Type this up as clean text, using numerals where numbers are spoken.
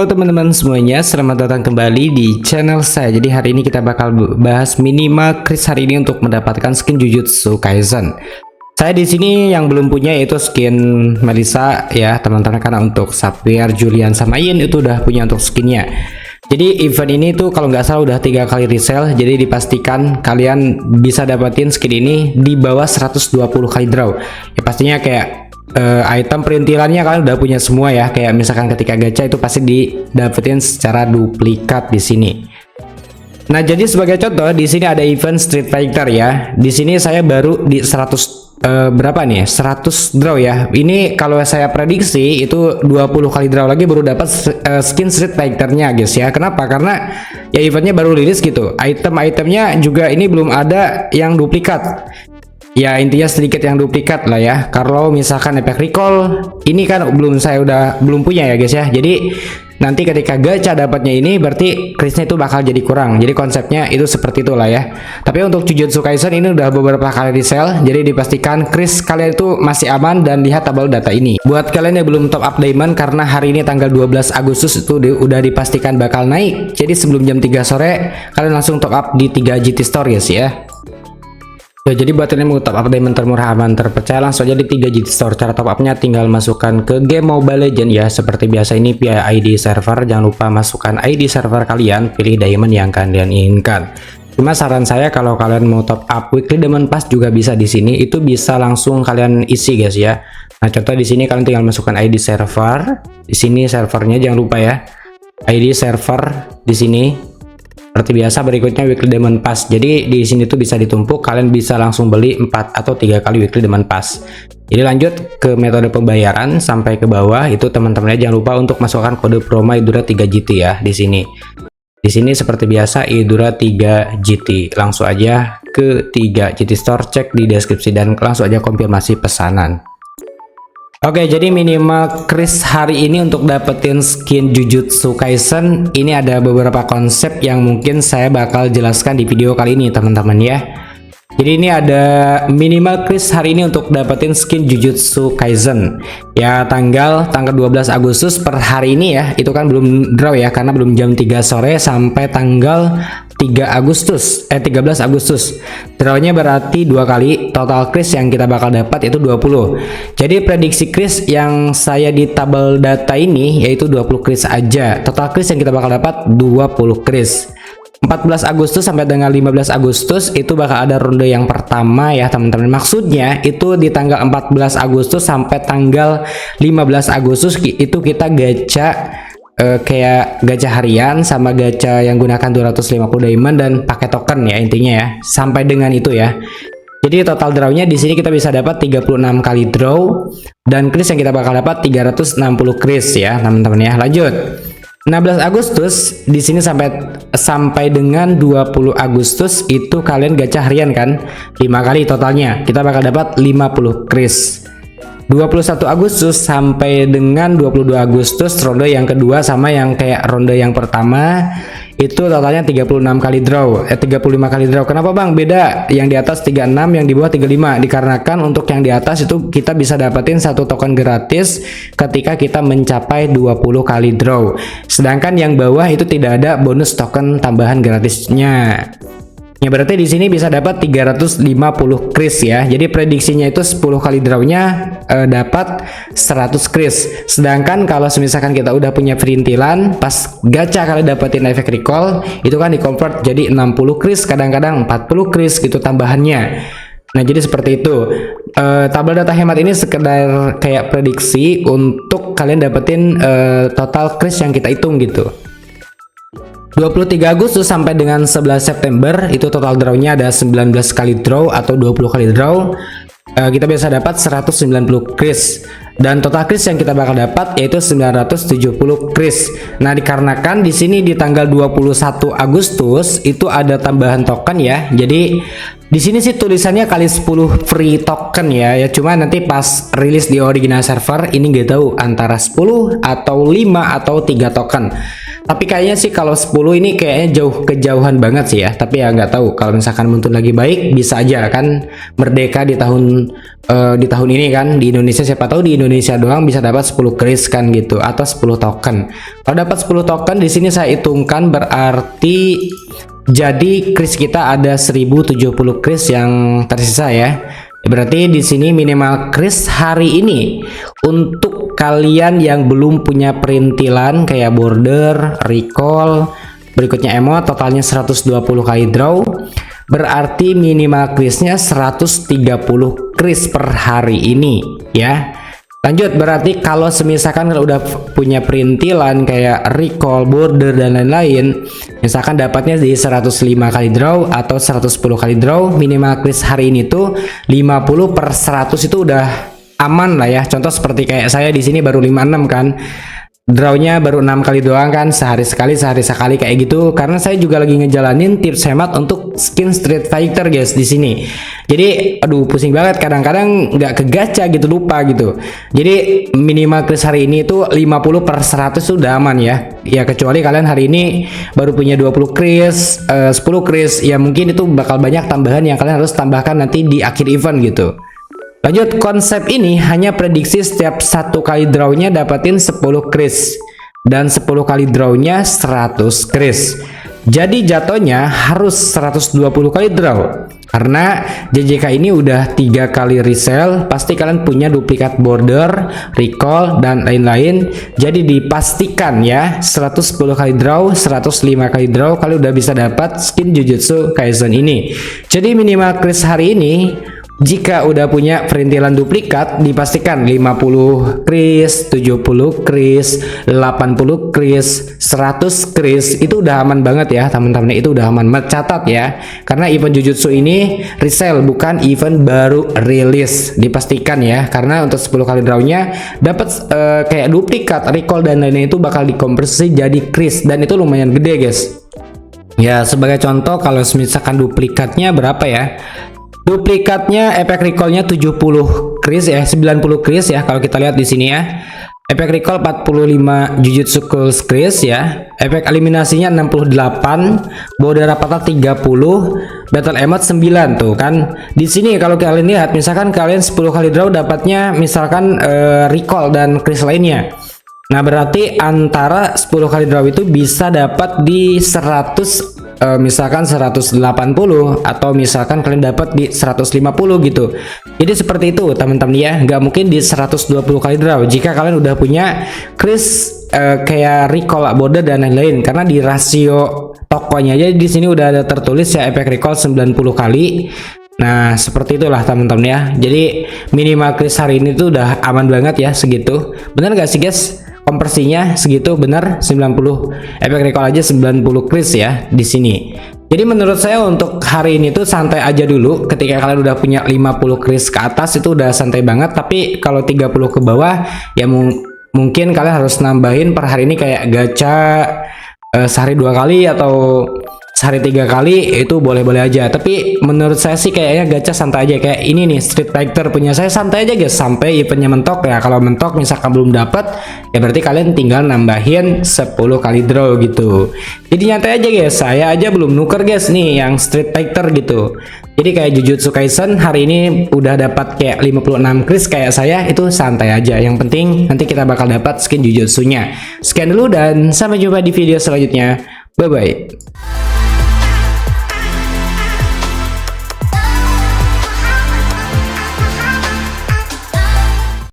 Halo teman-teman semuanya, selamat datang kembali di channel saya. Jadi hari ini kita bakal bahas minimal Chris hari ini untuk mendapatkan skin Jujutsu Kaisen. Saya di sini yang belum punya yaitu skin Melissa ya teman-teman, karena untuk Sapphire, Julian sama Yin itu udah punya untuk skinnya. Jadi event ini tuh kalau nggak salah udah 3 kali resell, jadi dipastikan kalian bisa dapetin skin ini di bawah 120 kali draw. Ya pastinya kayak item perintilannya kalian udah punya semua ya, kayak misalkan ketika gacha itu pasti didapetin secara duplikat di sini. Nah, jadi sebagai contoh di sini ada event Street Fighter ya. Di sini saya baru di 100 berapa nih? 100 draw ya. Ini kalau saya prediksi itu 20 kali draw lagi baru dapat skin Street Fighter-nya guys ya. Kenapa? Karena ya eventnya baru rilis gitu. Item-itemnya juga ini belum ada yang duplikat. Ya intinya sedikit yang duplikat lah ya. Kalau misalkan efek recall ini kan belum punya ya guys ya. Jadi nanti ketika gacha dapatnya ini berarti Chrisnya itu bakal jadi kurang. Jadi konsepnya itu seperti itulah ya. Tapi untuk Jujutsu Kaisen ini udah beberapa kali di sell, jadi dipastikan Chris kalian itu masih aman. Dan lihat tabel data ini buat kalian yang belum top up diamond, karena hari ini tanggal 12 Agustus itu udah dipastikan bakal naik. Jadi sebelum jam 3 sore kalian langsung top up di 3 GT Store guys ya. Ya, jadi buat kalian mau top up diamond termurah, aman, terpercaya, langsung aja di 3 GT Store. Cara top upnya tinggal masukkan ke game Mobile Legends ya. Seperti biasa ini via ID server. Jangan lupa masukkan ID server kalian, pilih diamond yang kalian inginkan. Cuma saran saya kalau kalian mau top up weekly diamond pass juga bisa di sini. Itu bisa langsung kalian isi guys ya. Nah, contoh di sini kalian tinggal masukkan ID server. Di sini servernya jangan lupa ya. ID server di sini. Seperti biasa berikutnya weekly diamond pass. Jadi di sini tuh bisa ditumpuk, kalian bisa langsung beli 4 atau 3 kali weekly diamond pass. Jadi lanjut ke metode pembayaran sampai ke bawah itu teman-temannya jangan lupa untuk masukkan kode promo Idura 3 GT ya di sini. Di sini seperti biasa Idura 3 GT. Langsung aja ke 3 GT Store, cek di deskripsi dan langsung aja konfirmasi pesanan. Oke, jadi minimal Chris hari ini untuk dapetin skin Jujutsu Kaisen ini ada beberapa konsep yang mungkin saya bakal jelaskan di video kali ini teman-teman ya. Jadi ini ada minimal Chris hari ini untuk dapetin skin Jujutsu Kaisen ya, tanggal 12 Agustus per hari ini ya. Itu kan belum draw ya, karena belum jam 3 sore sampai tanggal 13 Agustus. Drawnya berarti 2 kali. Total Chris yang kita bakal dapat itu 20. Jadi prediksi Chris yang saya di tabel data ini yaitu 20 Chris aja. Total Chris yang kita bakal dapat 20 Chris. 14 Agustus sampai dengan 15 Agustus itu bakal ada ronde yang pertama ya teman-teman. Maksudnya itu di tanggal 14 Agustus sampai tanggal 15 Agustus itu kita gacha kayak gacha harian sama gacha yang gunakan 250 diamond dan pakai token ya intinya ya. Sampai dengan itu ya. Jadi total drawnya di sini kita bisa dapat 36 kali draw dan Chris yang kita bakal dapat 360 Chris ya teman-teman ya. Lanjut. 16 Agustus di sini sampai dengan 20 Agustus itu kalian gacha harian kan 5 kali totalnya kita bakal dapat 50 Chris. 21 Agustus sampai dengan 22 Agustus ronde yang kedua sama yang kayak ronde yang pertama itu totalnya 36 kali draw 35 kali draw. Kenapa bang beda yang di atas 36 yang di bawah 35? Dikarenakan untuk yang di atas itu kita bisa dapetin satu token gratis ketika kita mencapai 20 kali draw, sedangkan yang bawah itu tidak ada bonus token tambahan gratisnya. Ya berarti di sini bisa dapat 350 Chris ya. Jadi prediksinya itu 10 kali drawnya dapat 100 Chris. Sedangkan kalau misalkan kita udah punya perintilan pas gacha kalian dapetin efek recall itu kan di convert jadi 60 Chris, kadang-kadang 40 Chris gitu tambahannya. Nah jadi seperti itu. Tabel data hemat ini sekedar kayak prediksi untuk kalian dapetin total Chris yang kita hitung gitu. 23 Agustus sampai dengan 11 September itu total drawnya ada 19 kali draw atau 20 kali draw. Kita bisa dapat 190 Chris dan total Chris yang kita bakal dapat yaitu 970 Chris. Nah, dikarenakan di sini di tanggal 21 Agustus itu ada tambahan token ya. Jadi di sini sih tulisannya kali 10 free token ya. Ya cuma nanti pas rilis di original server ini nggak tahu antara 10 atau 5 atau 3 token. Tapi kayaknya sih kalau 10 ini kayaknya kejauhan banget sih ya. Tapi ya nggak tahu, kalau misalkan Muntun lagi baik bisa aja kan merdeka di tahun ini kan di Indonesia, siapa tahu di Indonesia doang bisa dapat 10 kris kan gitu, atau 10 token. Kalau dapat 10 token di sini saya hitungkan berarti jadi kris kita ada 1070 kris yang tersisa ya. Berarti di sini minimal kris hari ini untuk kalian yang belum punya perintilan kayak border, recall, berikutnya emot, totalnya 120 kali draw. Berarti minimal krisnya 130 kris per hari ini ya. Lanjut, berarti kalau semisalkan kalau udah punya perintilan kayak recall, border dan lain-lain, misalkan dapatnya di 105 kali draw atau 110 kali draw, minimal kris hari ini tuh 50 per 100 itu udah aman lah ya. Contoh seperti kayak saya di sini baru 56 kan. Drawnya baru 6 kali doang kan, sehari sekali kayak gitu, karena saya juga lagi ngejalanin tips hemat untuk skin Street Fighter guys di sini. Jadi aduh pusing banget, kadang-kadang nggak ke gacha gitu, lupa gitu. Jadi minimal kris hari ini itu 50 per 100 sudah aman ya. Ya kecuali kalian hari ini baru punya 20 kris, 10 kris, ya mungkin itu bakal banyak tambahan yang kalian harus tambahkan nanti di akhir event gitu. Lanjut, konsep ini hanya prediksi setiap satu kali drawnya dapatin 10 kris dan 10 kali drawnya 100 kris. Jadi jatuhnya harus 120 kali draw. Karena JJK ini udah 3 kali resell, pasti kalian punya duplikat border, recall dan lain-lain. Jadi dipastikan ya 110 kali draw, 105 kali draw kalian udah bisa dapat skin Jujutsu Kaisen ini. Jadi minimal kris hari ini jika udah punya perintilan duplikat dipastikan 50 kris, 70 kris, 80 kris, 100 kris itu udah aman banget ya teman-teman, itu udah aman. Catat ya, karena event Jujutsu ini resell bukan event baru rilis, dipastikan ya, karena untuk 10 kali drawnya dapat kayak duplikat, recall dan lainnya itu bakal dikonversi jadi kris dan itu lumayan gede guys. Ya sebagai contoh kalau misalkan duplikatnya berapa ya? Duplikatnya efek recallnya 70 kris ya, 90 kris ya kalau kita lihat di sini ya. Efek recall 45 Jujutsu kris ya. Efek eliminasinya 68, border rapata 30, battle emote 9 tuh kan. Di sini kalau kalian lihat misalkan kalian 10 kali draw dapatnya misalkan recall dan kris lainnya. Nah, berarti antara 10 kali draw itu bisa dapat di 100 misalkan 180 atau misalkan kalian dapat di 150 gitu. Jadi seperti itu teman-teman ya, nggak mungkin di 120 kali draw jika kalian udah punya kris kayak recall, border dan lain-lain, karena di rasio tokonya aja di sini udah ada tertulis ya efek recall 90 kali. Nah seperti itulah teman-teman ya. Jadi minimal kris hari ini tuh udah aman banget ya segitu. Bener gak sih guys? Konversinya segitu bener 90, efek recall aja 90 kris ya di sini. Jadi menurut saya untuk hari ini tuh santai aja dulu. Ketika kalian udah punya 50 kris ke atas itu udah santai banget. Tapi kalau 30 ke bawah ya mungkin kalian harus nambahin per hari ini kayak gacha sehari 2 kali atau sehari 3 kali, itu boleh-boleh aja. Tapi menurut saya sih kayaknya gacha santai aja. Kayak ini nih Street Fighter punya saya santai aja guys sampai eventnya mentok ya. Kalau mentok misalkan belum dapat ya berarti kalian tinggal nambahin 10 kali draw gitu. Jadi nyantai aja guys. Saya aja belum nuker guys nih yang Street Fighter gitu. Jadi kayak Jujutsu Kaisen hari ini udah dapat kayak 56 kris kayak saya, itu santai aja. Yang penting nanti kita bakal dapat skin Jujutsunya. Sekian dulu dan sampai jumpa di video selanjutnya. Bye bye.